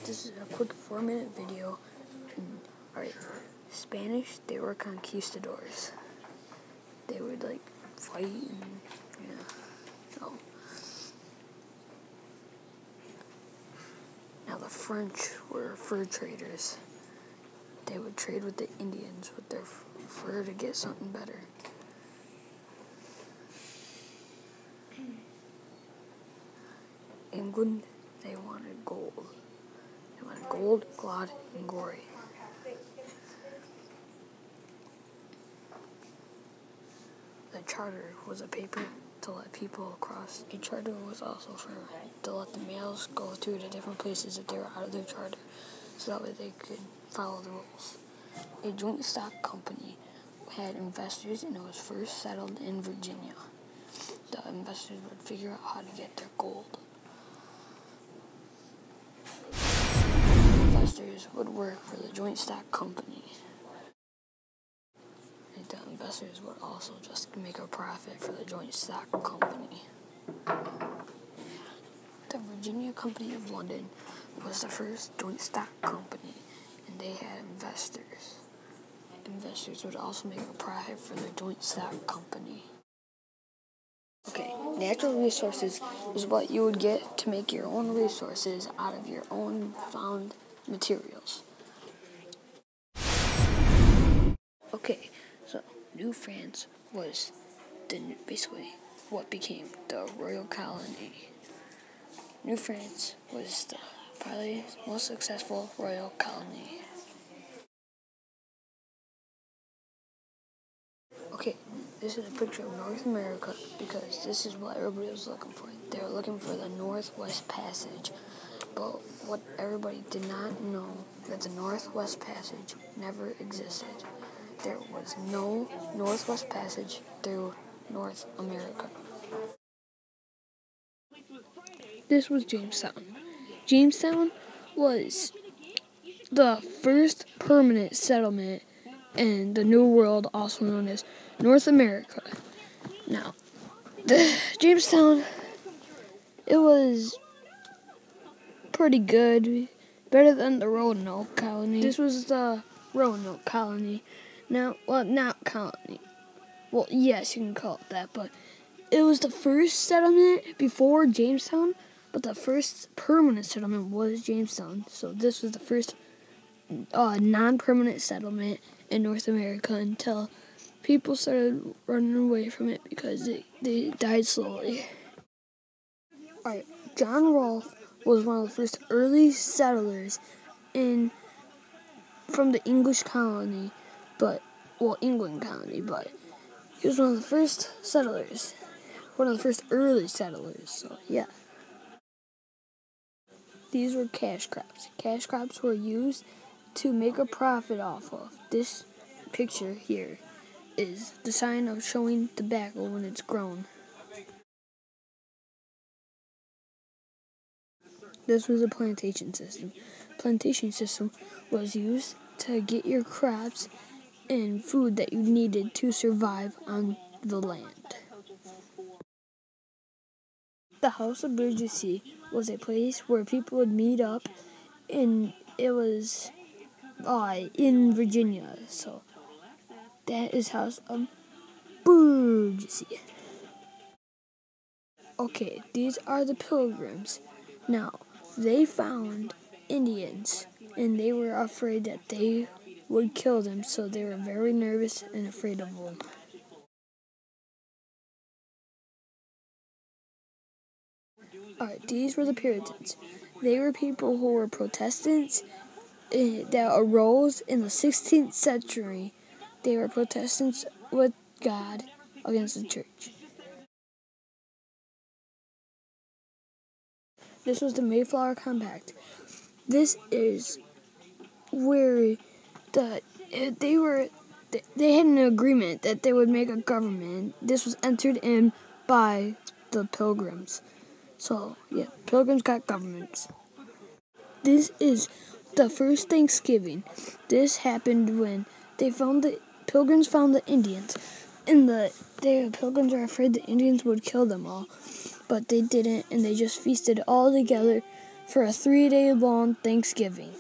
This is a quick 4-minute video. Alright, Spanish, they were conquistadors. They would fight and so. Now the French were fur traders. They would trade with the Indians with their fur to get something better. England, they wanted gold. They wanted gold, glad, and glory. The charter was a paper to let people across. A charter was also to let the males go to different places if they were out of their charter, so that way they could follow the rules. A joint stock company had investors, and it was first settled in Virginia. The investors would figure out how to get their gold. Investors would work for the joint stock company. And the investors would also just make a profit for the joint stock company. The Virginia Company of London was the first joint stock company, and they had investors. Investors would also make a profit for the joint stock company. Okay, natural resources is what you would get to make your own resources out of your own found materials. Okay, so New France was basically what became the royal colony. New France was the probably most successful royal colony. Okay, this is a picture of North America because this is what everybody was looking for. They were looking for the Northwest Passage. But what everybody did not know, that the Northwest Passage never existed. There was no Northwest Passage through North America. This was Jamestown. Jamestown was the first permanent settlement in the New World, also known as North America. Now, Jamestown, it was pretty good, better than the Roanoke colony. This was the Roanoke colony. Now, well, not colony. Well, yes, you can call it that, but it was the first settlement before Jamestown, but the first permanent settlement was Jamestown. So this was the first non-permanent settlement in North America until people started running away from it because they died slowly. Alright, John Rolfe was one of the first early settlers from the English colony, England colony, but he was one of the first settlers, one of the first early settlers, so yeah. These were cash crops. Cash crops were used to make a profit off of. This picture here is the sign of showing tobacco when it's grown. This was a plantation system. Plantation system was used to get your crops and food that you needed to survive on the land. The House of Burgesses was a place where people would meet up, and it was in Virginia, so that is House of Burgesses. Okay, these are the Pilgrims. Now, they found Indians, and they were afraid that they would kill them, so they were very nervous and afraid of them. Alright, these were the Puritans. They were people who were Protestants that arose in the 16th century. They were Protestants with God against the church. This was the Mayflower Compact. This is where they had an agreement that they would make a government. This was entered in by the Pilgrims. So, yeah, Pilgrims got governments. This is the first Thanksgiving. This happened when Pilgrims found the Indians. And the Pilgrims were afraid the Indians would kill them all. But they didn't, and they just feasted all together for a 3-day-long Thanksgiving.